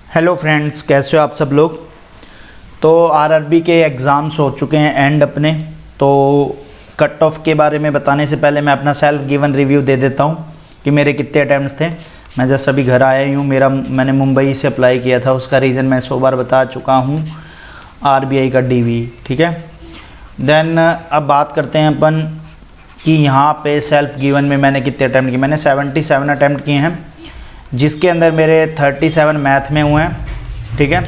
Hello friends, कैसे हो आप सब लोग। तो आरआरबी के एग्ज़ाम्स हो चुके हैं एंड अपने। तो कट ऑफ के बारे में बताने से पहले मैं अपना सेल्फ गिवन रिव्यू दे देता हूँ कि मेरे कितने अटैम्प्ट्स थे। मैं जस्ट अभी घर आया ही हूँ। मैंने मुंबई से अप्लाई किया था, उसका रीज़न मैं 100 बार बता चुका हूँ, आरबीआई का डीवी। ठीक है, देन अब बात करते हैं अपन कि यहाँ पे सेल्फ गिवन में मैंने कितने अटैम्प्ट किए। मैंने 77 अटैम्प्ट किए हैं, जिसके अंदर मेरे 37 मैथ में हुए हैं, ठीक है,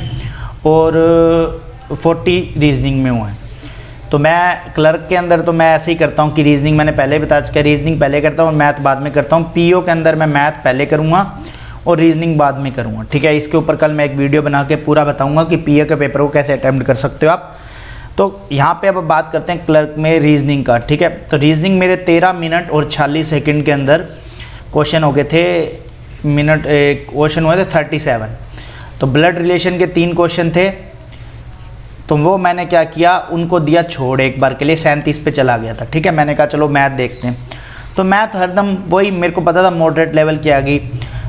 और 40 रीजनिंग में हुए हैं। तो मैं क्लर्क के अंदर तो मैं ऐसे ही करता हूँ कि रीजनिंग मैंने पहले बता चुका, रीजनिंग पहले करता हूँ और मैथ बाद में करता हूँ। पीओ के अंदर मैं मैथ पहले करूँगा और रीजनिंग बाद में करूँगा, ठीक है। इसके ऊपर कल मैं एक वीडियो बना के पूरा बताऊँगा कि पीओ के पेपर को कैसे अटैम्प्ट कर सकते हो आप। तो यहाँ पे अब बात करते हैं क्लर्क में रीजनिंग का, ठीक है। तो रीजनिंग मेरे 13 मिनट और 46 सेकंड के अंदर क्वेश्चन हो गए थे। क्वेश्चन हुए थे 37। तो ब्लड रिलेशन के 3 क्वेश्चन थे, तो वो मैंने क्या किया, उनको दिया छोड़ एक बार के लिए, 37 पे चला गया था, ठीक है। मैंने कहा चलो मैथ देखते हैं। तो मैथ हरदम वही मेरे को पता था मॉडरेट लेवल की आ गई।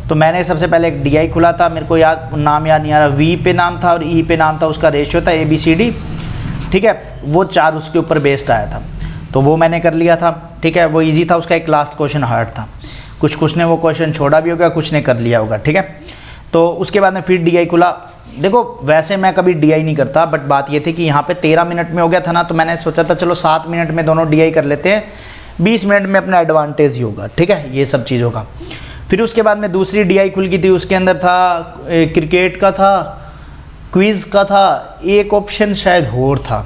तो मैंने सबसे पहले एक डीआई खुला था, मेरे को नाम याद नहीं आ रहा, वी पे नाम था और ई पे नाम था, उसका रेशियो था ABCD, ठीक है। वो 4 उसके ऊपर बेस्ड आया था, तो वो मैंने कर लिया था, ठीक है। वो ईजी था, उसका एक लास्ट क्वेश्चन हार्ड था। कुछ ने वो क्वेश्चन छोड़ा भी होगा, कुछ ने कर लिया होगा, ठीक है। तो उसके बाद में फिर डीआई खुला। देखो वैसे मैं कभी डीआई नहीं करता, बट बात ये थी कि यहाँ पे 13 मिनट में हो गया था ना, तो मैंने सोचा था चलो 7 मिनट में दोनों डीआई कर लेते हैं, 20 मिनट में अपना एडवांटेज ही होगा, ठीक है, ये सब चीज़ों का। फिर उसके बाद में दूसरी डीआई खुल गई थी, उसके अंदर था क्रिकेट का था, क्विज़ का था, एक ऑप्शन शायद और था,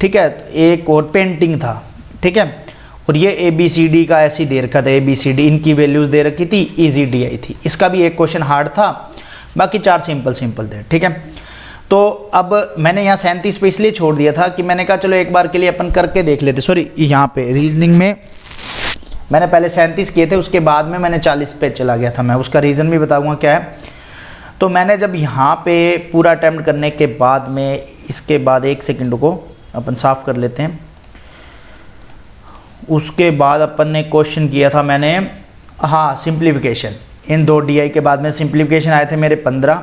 ठीक है, एक और पेंटिंग था, ठीक है। और ये ABCD का ऐसे ही दे रखा था, ABCD इनकी वैल्यूज़ दे रखी थी, इजी डीआई थी। इसका भी एक क्वेश्चन हार्ड था, बाकी 4 सिंपल थे, ठीक है। तो अब मैंने यहाँ 37 पे इसलिए छोड़ दिया था कि मैंने कहा चलो एक बार के लिए अपन करके देख लेते। सॉरी, यहाँ पे रीजनिंग में मैंने पहले 37 किए थे, उसके बाद में मैंने 40 पे चला गया था। मैं उसका रीज़न भी बताऊँगा क्या है। तो मैंने जब यहाँ पे पूरा अटैम्प्ट करने के बाद में, इसके बाद 1 सेकेंड को अपन साफ़ कर लेते हैं। उसके बाद अपन ने क्वेश्चन किया था मैंने, हाँ, सिंप्लीफिकेशन। इन 2 डीआई के बाद में सिंप्लीफिकेशन आए थे मेरे 15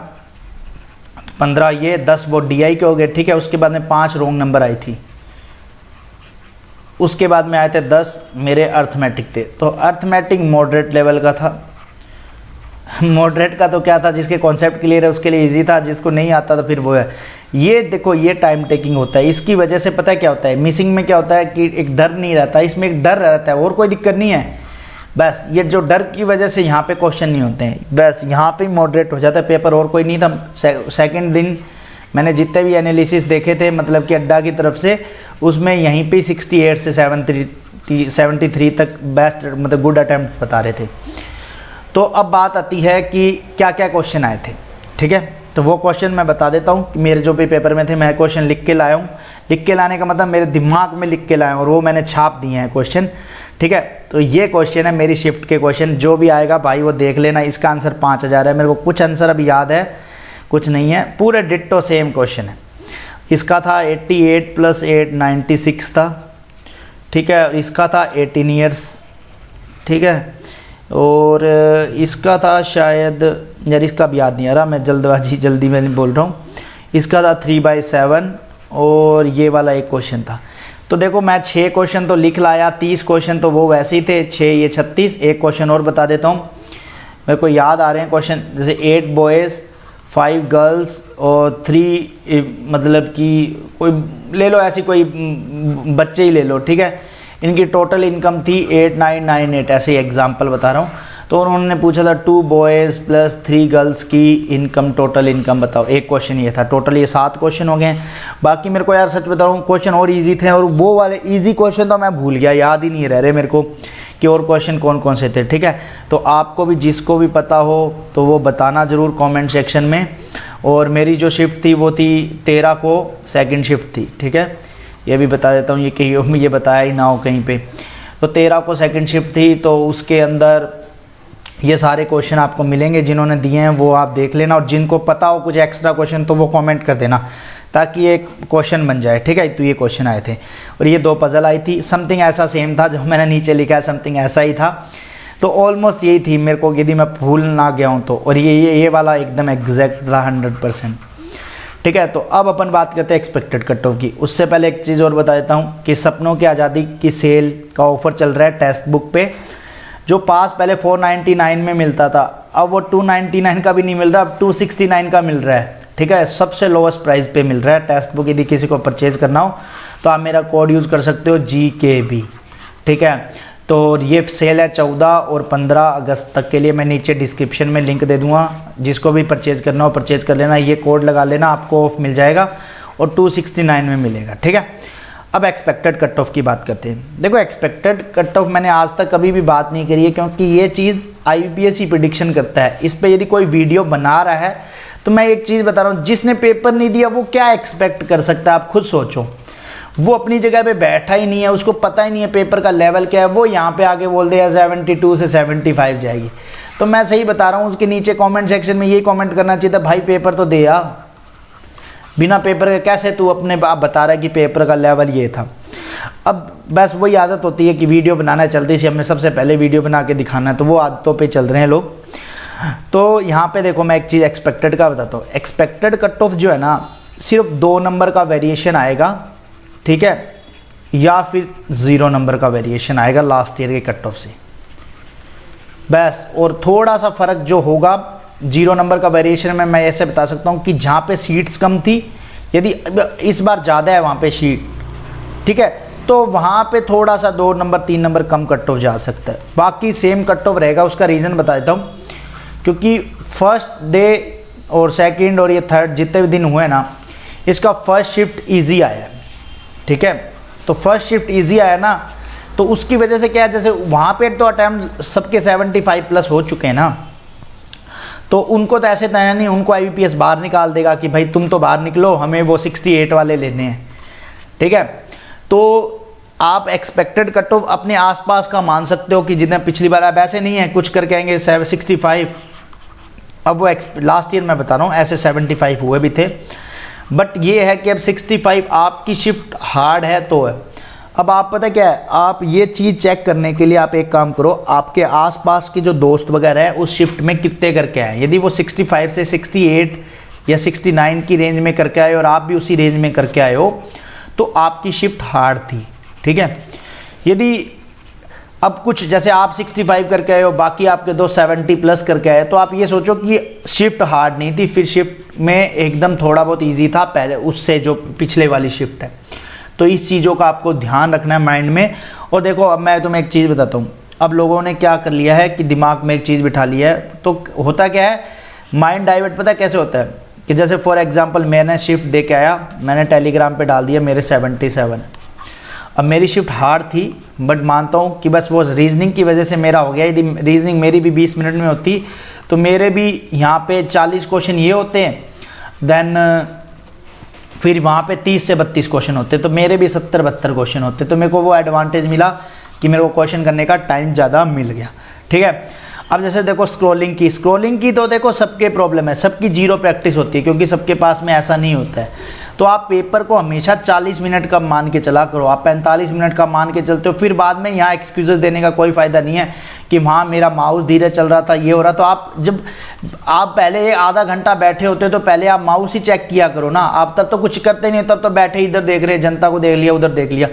ये 10 वो डीआई के हो गए, ठीक है। उसके बाद में 5 रोंग नंबर आई थी। उसके बाद में आए थे 10 मेरे अर्थमेटिक थे। तो अर्थमेटिक मॉडरेट लेवल का था। मॉडरेट का तो क्या था, जिसके कॉन्सेप्ट क्लियर है उसके लिए इजी था, जिसको नहीं आता तो फिर वो है। ये देखो, ये टाइम टेकिंग होता है, इसकी वजह से पता है क्या होता है, मिसिंग में क्या होता है कि एक डर नहीं रहता, इसमें एक डर रहता है और कोई दिक्कत नहीं है। बस ये जो डर की वजह से यहाँ पे क्वेश्चन नहीं होते हैं, बस यहाँ पे मॉडरेट हो जाता है पेपर, और कोई नहीं था। सेकंड दिन मैंने जितने भी एनालिसिस देखे थे, मतलब कि अड्डा की तरफ से, उसमें यहीं पे 68 से 73 तक बेस्ट, मतलब गुड अटैम्प्ट बता रहे थे। तो अब बात आती है कि क्या क्या क्वेश्चन आए थे, ठीक है। तो वो क्वेश्चन मैं बता देता हूँ कि मेरे जो भी पेपर में थे, मैं क्वेश्चन लिख के लाया हूँ। लिख के लाने का मतलब मेरे दिमाग में लिख के लाया हूँ और वो मैंने छाप दिए हैं क्वेश्चन, ठीक है। तो ये क्वेश्चन है मेरी शिफ्ट के क्वेश्चन, जो भी आएगा भाई वो देख लेना। इसका आंसर 5000 है। मेरे को कुछ आंसर अभी याद है, कुछ नहीं है, पूरे डिट्टो सेम क्वेश्चन है। इसका था 88 + 8 96 था, ठीक है। इसका था 18 ईयर्स, ठीक है। और इसका था शायद, यार इसका भी याद नहीं आ रहा, मैं जल्दी में बोल रहा हूँ। इसका था 3/7 और ये वाला एक क्वेश्चन था। तो देखो मैं 6 क्वेश्चन तो लिख लाया, 30 क्वेश्चन तो वो वैसे ही थे, 6 ये 36। एक क्वेश्चन और बता देता हूँ, मेरे को याद आ रहे हैं क्वेश्चन, जैसे 8 बॉयज़ 5 गर्ल्स और 3, मतलब कि कोई ले लो, ऐसी कोई बच्चे ही ले लो, ठीक है। इनकी टोटल इनकम थी 8998, ऐसे ही एग्जाम्पल बता रहा हूँ। तो उन्होंने पूछा था 2 बॉयज़ + 3 गर्ल्स की इनकम, टोटल इनकम बताओ। एक क्वेश्चन ये था। टोटल ये 7 क्वेश्चन हो गए। बाकी मेरे को यार सच बता रहा हूँ, क्वेश्चन और इजी थे, और वो वाले इजी क्वेश्चन तो मैं भूल गया, याद ही नहीं रह रहे मेरे को कि और क्वेश्चन कौन कौन से थे, ठीक है। तो आपको भी जिसको भी पता हो तो वो बताना ज़रूर कॉमेंट सेक्शन में। और मेरी जो शिफ्ट थी वो थी 13 को, सेकेंड शिफ्ट थी, ठीक है। ये भी बता देता हूँ, ये कहीं ये बताया ही ना हो कहीं पे। तो 13 को सेकंड शिफ्ट थी, तो उसके अंदर ये सारे क्वेश्चन आपको मिलेंगे, जिन्होंने दिए हैं वो आप देख लेना, और जिनको पता हो कुछ एक्स्ट्रा क्वेश्चन तो वो कमेंट कर देना, ताकि एक क्वेश्चन बन जाए, ठीक है। तो ये क्वेश्चन आए थे, और ये 2 पजल आई थी। समथिंग ऐसा सेम था जो मैंने नीचे लिखा है, समथिंग ऐसा ही था। तो ऑलमोस्ट यही थी मेरे को, यदि मैं भूल ना गया हूँ तो। और ये वाला एकदम एग्जैक्ट था 100%। ठीक है, तो अब अपन बात करते हैं एक्सपेक्टेड कट ऑफ की। उससे पहले एक चीज़ और बता देता हूँ कि सपनों की आज़ादी की सेल का ऑफर चल रहा है टेक्स्ट बुक पे। जो पास पहले 499 में मिलता था, अब वो 299 का भी नहीं मिल रहा, अब 269 का मिल रहा है। ठीक है, सबसे लोवेस्ट प्राइस पे मिल रहा है टेक्स्ट बुक। यदि किसी को परचेज करना हो तो आप मेरा कोड यूज़ कर सकते हो GKB। ठीक है, तो ये सेल है 14 और 15 अगस्त तक के लिए। मैं नीचे डिस्क्रिप्शन में लिंक दे दूंगा, जिसको भी परचेज करना हो परचेज कर लेना, ये कोड लगा लेना, आपको ऑफ मिल जाएगा और 269 में मिलेगा। ठीक है, अब एक्सपेक्टेड कट ऑफ की बात करते हैं। देखो, एक्सपेक्टेड कट ऑफ मैंने आज तक कभी भी बात नहीं करी है, क्योंकि ये चीज़ IBPS ही प्रिडिक्शन करता है। इस पर यदि कोई वीडियो बना रहा है तो मैं एक चीज़ बता रहा हूँ, जिसने पेपर नहीं दिया वो क्या एक्सपेक्ट कर सकता है, आप खुद सोचो। वो अपनी जगह पे बैठा ही नहीं है, उसको पता ही नहीं है पेपर का लेवल क्या है, वो यहाँ पे आके बोल दे 72 से 75 जाएगी। तो मैं सही बता रहा हूँ, उसके नीचे कमेंट सेक्शन में यही कमेंट करना चाहिए था, भाई पेपर तो दे यार, बिना पेपर के कैसे तू अपने आप बता रहा है कि पेपर का लेवल ये था। अब बस वही आदत होती है कि वीडियो बनाना जल्दी से, हमें सबसे पहले वीडियो बना के दिखाना है, तो वो आदतों पे चल रहे हैं लोग। तो यहाँ पे देखो, मैं एक चीज़ एक्सपेक्टेड का बताता हूँ। एक्सपेक्टेड कट ऑफ जो है ना, सिर्फ 2 नंबर का वेरिएशन आएगा, ठीक है, या फिर 0 नंबर का वेरिएशन आएगा लास्ट ईयर के कट ऑफ से, बस। और थोड़ा सा फ़र्क जो होगा 0 नंबर का वेरिएशन में, मैं ऐसे बता सकता हूँ कि जहाँ पे सीट्स कम थी, यदि इस बार ज़्यादा है वहाँ पे सीट, ठीक है, तो वहाँ पे थोड़ा सा 2 नंबर 3 नंबर कम कट ऑफ जा सकता है, बाकी सेम कट ऑफ रहेगा। उसका रीज़न बता देता हूँ, क्योंकि फर्स्ट डे और सेकंड और ये थर्ड जितने भी दिन हुए ना, इसका फर्स्ट शिफ्ट इजी आया है। ठीक है, तो फर्स्ट शिफ्ट इजी आया ना, तो उसकी वजह से क्या है, जैसे वहाँ पे तो अटैम्प्ट सबके 75 प्लस हो चुके हैं ना, तो उनको तो ऐसे तय नहीं, उनको IBPS बाहर निकाल देगा कि भाई तुम तो बाहर निकलो, हमें वो 68 वाले लेने हैं। ठीक है, तो आप एक्सपेक्टेड कट ऑफ अपने आसपास का मान सकते हो कि जितना पिछली बार, आप ऐसे नहीं है कुछ कर कहेंगे 65, अब वो लास्ट ईयर मैं बता रहा हूँ ऐसे 75 हुए भी थे, बट ये है कि अब 65 आपकी शिफ्ट हार्ड है तो है। अब आप पता क्या है, आप ये चीज़ चेक करने के लिए आप एक काम करो, आपके आसपास के जो दोस्त वगैरह हैं उस शिफ्ट में कितने करके आए। यदि वो 65 से 68 या 69 की रेंज में करके आए और आप भी उसी रेंज में करके आए हो, तो आपकी शिफ्ट हार्ड थी। ठीक है, यदि अब कुछ जैसे आप 65 करके आए हो, बाकी आपके दोस्त 70 प्लस करके आए, तो आप ये सोचो कि शिफ्ट हार्ड नहीं थी, फिर शिफ्ट में एकदम थोड़ा बहुत इजी था पहले उससे, जो पिछले वाली शिफ्ट है। तो इस चीज़ों का आपको ध्यान रखना है माइंड में। और देखो, अब मैं तुम्हें एक चीज़ बताता हूँ, अब लोगों ने क्या कर लिया है कि दिमाग में एक चीज़ बिठा लिया है, तो होता क्या है, माइंड डाइवर्ट पता कैसे होता है कि जैसे फॉर एग्जाम्पल मैंने शिफ्ट दे के आया, मैंने टेलीग्राम पर डाल दिया मेरे 77, अब मेरी शिफ्ट हार्ड थी, बट मानता हूँ कि बस वो रीजनिंग की वजह से मेरा हो गया। यदि रीजनिंग मेरी भी 20 मिनट में होती तो मेरे भी यहाँ पे 40 क्वेश्चन ये होते हैं, देन फिर वहाँ पे 30 से 32 क्वेश्चन होते, तो मेरे भी 70-72 क्वेश्चन होते, तो मेरे को वो एडवांटेज मिला कि मेरे को क्वेश्चन करने का टाइम ज़्यादा मिल गया। ठीक है, अब जैसे देखो स्क्रॉलिंग की तो देखो सबके प्रॉब्लम है, सबकी जीरो प्रैक्टिस होती है, क्योंकि सबके पास में ऐसा नहीं होता है। तो आप पेपर को हमेशा 40 मिनट का मान के चला करो, आप 45 मिनट का मान के चलते हो, फिर बाद में यहाँ एक्सक्यूजेस देने का कोई फ़ायदा नहीं है कि वहाँ मेरा माउस धीरे चल रहा था, ये हो रहा। तो आप जब आप पहले आधा घंटा बैठे होते हो तो पहले आप माउस ही चेक किया करो ना, आप तब तो कुछ करते नहीं, तब तो बैठे इधर देख रहे, जनता को देख लिया, उधर देख लिया।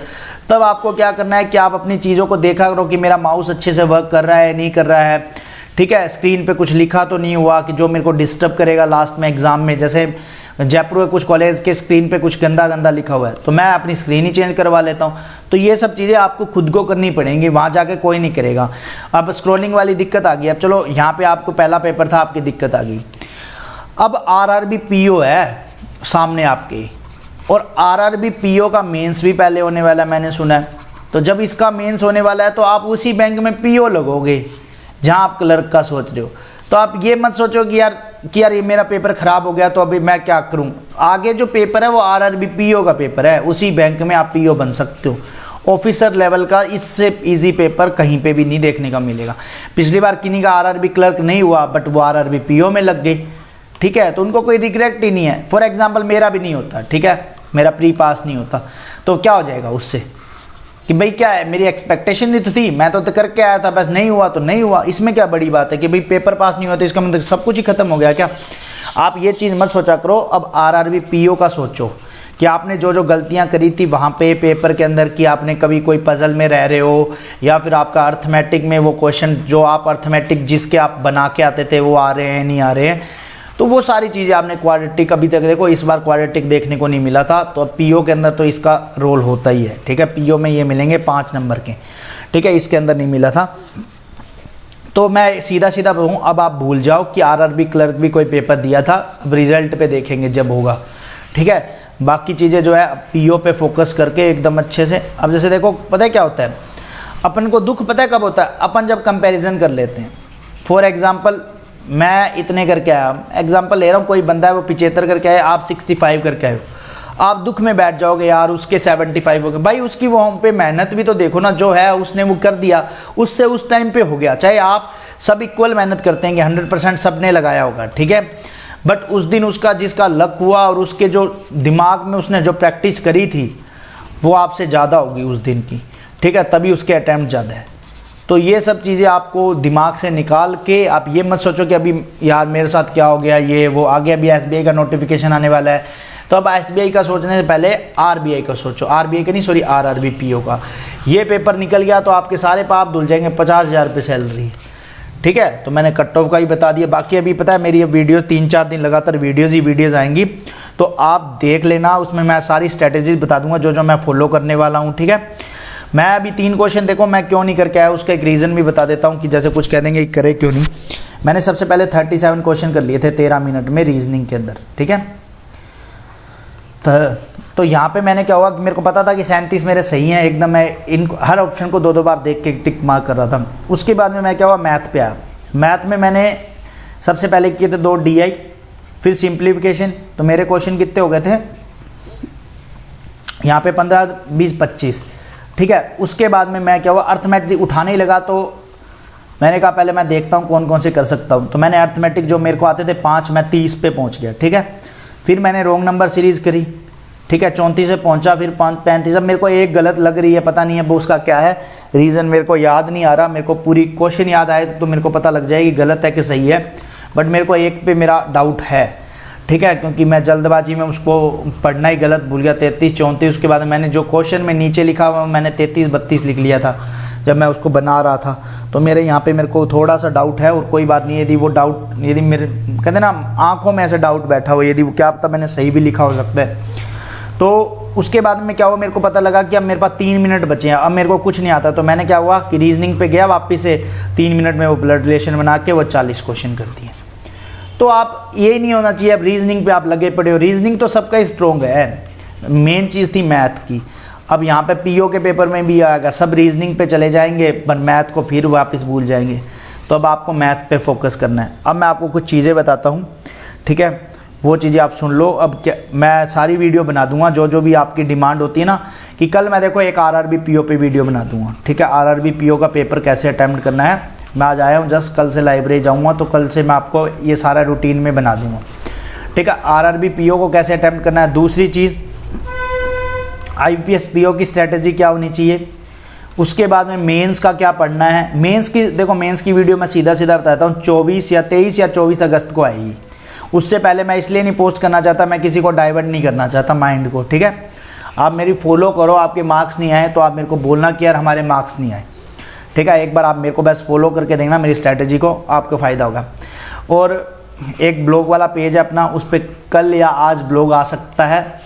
तब आपको क्या करना है कि आप अपनी चीज़ों को देखा करो कि मेरा माउस अच्छे से वर्क कर रहा है, नहीं कर रहा है। ठीक है, स्क्रीन पे कुछ लिखा तो नहीं हुआ कि जो मेरे को डिस्टर्ब करेगा लास्ट में एग्जाम में। जैसे जयपुर के कुछ कॉलेज के स्क्रीन पे कुछ गंदा गंदा लिखा हुआ है, तो मैं अपनी स्क्रीन ही चेंज करवा लेता हूँ। तो ये सब चीज़ें आपको खुद को करनी पड़ेंगी, वहाँ जाके कोई नहीं करेगा। अब स्क्रॉलिंग वाली दिक्कत आ गई, अब चलो यहाँ पे आपको पहला पेपर था, आपकी दिक्कत आ गई। अब RRB PO है सामने आपके, और RRB PO का मेंस भी पहले होने वाला है, मैंने सुना है। तो जब इसका मेंस होने वाला है तो आप उसी बैंक में PO लगोगे जहाँ आप क्लर्क का सोच रहे हो। तो आप ये मत सोचो कि यार ये मेरा पेपर खराब हो गया तो अभी मैं क्या करूं। आगे जो पेपर है वो RRB PO का पेपर है, उसी बैंक में आप PO बन सकते हो। ऑफिसर लेवल का इससे इजी पेपर कहीं पे भी नहीं देखने का मिलेगा। पिछली बार किन्हीं का RRB क्लर्क नहीं हुआ, बट वो RRB PO में लग गए। ठीक है, तो उनको कोई रिग्रेट ही नहीं है। फॉर एग्जाम्पल मेरा भी नहीं होता, ठीक है, मेरा प्री पास नहीं होता, तो क्या हो जाएगा उससे, कि भाई क्या है, मेरी एक्सपेक्टेशन ही तो थी, मैं तो करके आया था, बस नहीं हुआ तो नहीं हुआ, इसमें क्या बड़ी बात है कि भाई पेपर पास नहीं हुआ तो इसका मतलब सब कुछ ही खत्म हो गया क्या? आप ये चीज़ मत सोचा करो। अब आरआरबी पीओ का सोचो कि आपने जो जो गलतियां करी थी वहाँ पे पेपर के अंदर, कि आपने कभी कोई पजल में रह रहे हो, या फिर आपका अर्थमेटिक में वो क्वेश्चन जो आप अर्थमेटिक जिसके आप बना के आते थे वो आ रहे हैं नहीं आ रहे हैं, तो वो सारी चीज़ें आपने क्वाड्रेटिक अभी तक देखो, इस बार क्वाड्रेटिक देखने को नहीं मिला था, तो अब पीओ के अंदर तो इसका रोल होता ही है। ठीक है, पीओ में ये मिलेंगे 5 नंबर के। ठीक है, इसके अंदर नहीं मिला था। तो मैं सीधा सीधा कहूँ, अब आप भूल जाओ कि आरआरबी क्लर्क भी कोई पेपर दिया था, अब रिजल्ट पे देखेंगे जब होगा। ठीक है, बाकी चीज़ें जो है पीओ पे फोकस करके एकदम अच्छे से। अब जैसे देखो, पता है क्या होता है, अपन को दुख पता है कब होता है, अपन जब कंपैरिजन कर लेते हैं। फॉर एग्जांपल, मैं इतने करके आया, एग्जांपल ले रहा हूँ, कोई बंदा है वो 75 करके आया, आप 65 करके आए हो, आप दुख में बैठ जाओगे यार उसके 75 हो गए। भाई उसकी वहाँ पे मेहनत भी तो देखो ना, जो है उसने वो कर दिया, उससे उस टाइम पे हो गया। चाहे आप सब इक्वल मेहनत करते हैं कि 100% सब ने लगाया होगा, ठीक है, बट उस दिन उसका जिसका लक हुआ और उसके जो दिमाग में उसने जो प्रैक्टिस करी थी वो आपसे ज़्यादा होगी उस दिन की। ठीक है, तभी उसके अटैम्प्ट ज़्यादा है। तो ये सब चीज़ें आपको दिमाग से निकाल के, आप ये मत सोचो कि अभी यार मेरे साथ क्या हो गया, ये वो आगे, अभी एसबीआई का नोटिफिकेशन आने वाला है, तो अब एसबीआई का सोचने से पहले आरबीआई का सोचो, आरबीआई का नहीं, सॉरी, आरआरबी पीओ का। ये पेपर निकल गया तो आपके सारे पाप धुल जाएंगे, 50,000 रुपये सैलरी है। ठीक है, तो मैंने कट ऑफ का ही बता दिया। बाकी अभी पता है मेरी वीडियो 3-4 दिन लगातार वीडियोज़ आएंगी, तो आप देख लेना, उसमें मैं सारी स्ट्रेटेजीज बता दूंगा जो जो मैं फॉलो करने वाला हूँ। ठीक है, मैं अभी 3 क्वेश्चन देखो मैं क्यों नहीं करके आया, उसका एक रीज़न भी बता देता हूँ कि जैसे कुछ कह देंगे करे क्यों नहीं। मैंने सबसे पहले 37 क्वेश्चन कर लिए थे 13 मिनट में रीजनिंग के अंदर। ठीक है, तो यहाँ पे मैंने क्या हुआ कि मेरे को पता था कि 37 मेरे सही हैं एकदम, मैं इन हर ऑप्शन को 2-2 बार देख के टिक मार्क कर रहा था। उसके बाद में मैं क्या हुआ, मैथ पे आया। मैथ में मैंने सबसे पहले किए थे 2 DI, फिर सिंप्लीफिकेशन, तो मेरे क्वेश्चन कितने हो गए थे यहाँ पे 15, 20, 25। ठीक है, उसके बाद में मैं क्या हुआ, अर्थमेटिक उठाने ही लगा, तो मैंने कहा पहले मैं देखता हूँ कौन कौन से कर सकता हूँ। तो मैंने अर्थमेटिक जो मेरे को आते थे 5, मैं 30 पे पहुँच गया। ठीक है, फिर मैंने रोंग नंबर सीरीज़ करी। ठीक है, 34 से पहुंचा, फिर 35। अब मेरे को एक गलत लग रही है, पता नहीं है वो उसका क्या है रीज़न, मेरे को याद नहीं आ रहा। मेरे को पूरी क्वेश्चन याद आए तो मेरे को पता लग जाएगी गलत है कि सही है, बट मेरे को एक पे मेरा डाउट है। ठीक है, क्योंकि मैं जल्दबाजी में उसको पढ़ना ही गलत भूल गया, 33, 34। उसके बाद मैंने जो क्वेश्चन में नीचे लिखा हुआ मैंने 33, 32 लिख लिया था जब मैं उसको बना रहा था। तो मेरे यहाँ पे मेरे को थोड़ा सा डाउट है, और कोई बात नहीं, यदि वो डाउट, यदि मेरे कहते ना आंखों में ऐसे डाउट बैठा हो, यदि वो क्या पता मैंने सही भी लिखा हो सकता है। तो उसके बाद में क्या हुआ, मेरे को पता लगा कि अब मेरे पास 3 मिनट बचे हैं, अब मेरे को कुछ नहीं आता। तो मैंने क्या हुआ कि रीजनिंग पे गया वापस से, 3 मिनट में वो ब्लड रिलेशन बना के वो 40 क्वेश्चन कर दिए। तो आप ये नहीं होना चाहिए अब रीजनिंग पे आप लगे पड़े हो, रीजनिंग तो सबका स्ट्रॉन्ग है, मेन चीज़ थी मैथ की। अब यहाँ पे पीओ के पेपर में भी आएगा, सब रीजनिंग पे चले जाएंगे पर मैथ को फिर वापस भूल जाएंगे। तो अब आपको मैथ पे फोकस करना है। अब मैं आपको कुछ चीज़ें बताता हूँ, ठीक है, वो चीज़ें आप सुन लो। अब क्या, मैं सारी वीडियो बना दूंगा जो जो भी आपकी डिमांड होती है ना, कि कल मैं देखो एक आरआरबी पीओ पे वीडियो बना दूंगा। ठीक है, आरआरबी पीओ का पेपर कैसे अटैम्प्ट करना है, मैं आज आया हूँ जस्ट, कल से लाइब्रेरी जाऊँगा तो कल से मैं आपको ये सारा रूटीन में बना दूंगा। ठीक है, आरआरबी पीओ को कैसे अटैम्प्ट करना है। दूसरी चीज़, आईपीएस पीओ की स्ट्रेटजी क्या होनी चाहिए। उसके बाद में मेंस का क्या पढ़ना है। मेंस की देखो, मेंस की वीडियो मैं सीधा सीधा बताता हूँ, 23 या 24 अगस्त को आएगी। उससे पहले मैं इसलिए नहीं पोस्ट करना चाहता, मैं किसी को डाइवर्ट नहीं करना चाहता माइंड को। ठीक है, आप मेरी फॉलो करो, आपके मार्क्स नहीं आए तो आप मेरे को बोलना कि यार हमारे मार्क्स नहीं आए। ठीक है, एक बार आप मेरे को बस फॉलो करके देखना मेरी स्ट्रैटेजी को, आपको फ़ायदा होगा। और एक ब्लॉग वाला पेज है अपना, उस पर कल या आज ब्लॉग आ सकता है।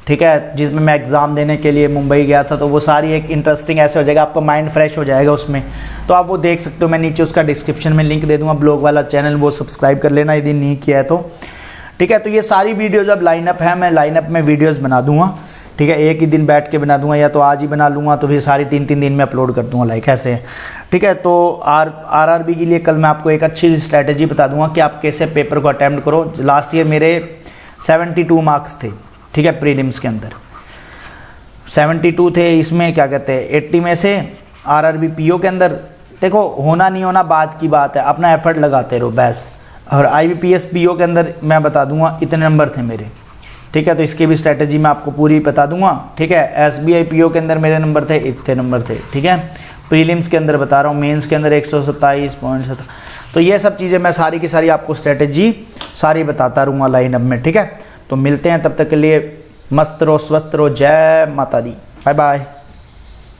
ठीक है, जिसमें मैं एग्ज़ाम देने के लिए मुंबई गया था, तो वो सारी एक इंटरेस्टिंग ऐसे हो जाएगा, आपका माइंड फ्रेश हो जाएगा उसमें, तो आप वो देख सकते हो। मैं नीचे उसका डिस्क्रिप्शन में लिंक दे दूंगा, ब्लॉग वाला चैनल, वो सब्सक्राइब कर लेना यदि नहीं किया है तो। ठीक है, तो ये सारी वीडियोज़ अब लाइनअप है, मैं लाइनअप में वीडियोज़ बना दूंगा। ठीक है, एक ही दिन बैठ के बना दूंगा, या तो आज ही बना लूँगा तो फिर सारी 3-3 दिन में अपलोड कर दूंगा, लाइक ऐसे। ठीक है, तो आरआरबी के लिए कल मैं आपको एक अच्छी स्ट्रैटेजी बता दूंगा कि आप कैसे पेपर को अटैम्प्ट करो। लास्ट ईयर मेरे 72 मार्क्स थे। ठीक है, प्रीलिम्स के अंदर 72 थे, इसमें क्या कहते हैं 80 में से आरआरबी पीओ के अंदर। देखो, होना नहीं होना बात की बात है, अपना एफर्ट लगाते रहो बस। और आईबीपीएस पीओ के अंदर मैं बता दूंगा इतने नंबर थे मेरे। ठीक है। तो इसकी भी स्ट्रैटेजी मैं आपको पूरी बता दूंगा, ठीक है। SBI PO के अंदर मेरे नंबर थे, इतने नंबर थे, ठीक है। प्रीलिम्स के अंदर बता रहा हूँ, मेंस के अंदर 127.7। तो ये सब चीज़ें मैं सारी की सारी आपको स्ट्रैटेजी सारी बताता रहूँगा लाइन अप में, ठीक है। तो मिलते हैं, तब तक के लिए मस्त रहो, स्वस्थ रहो, जय माता दी, बाय बाय।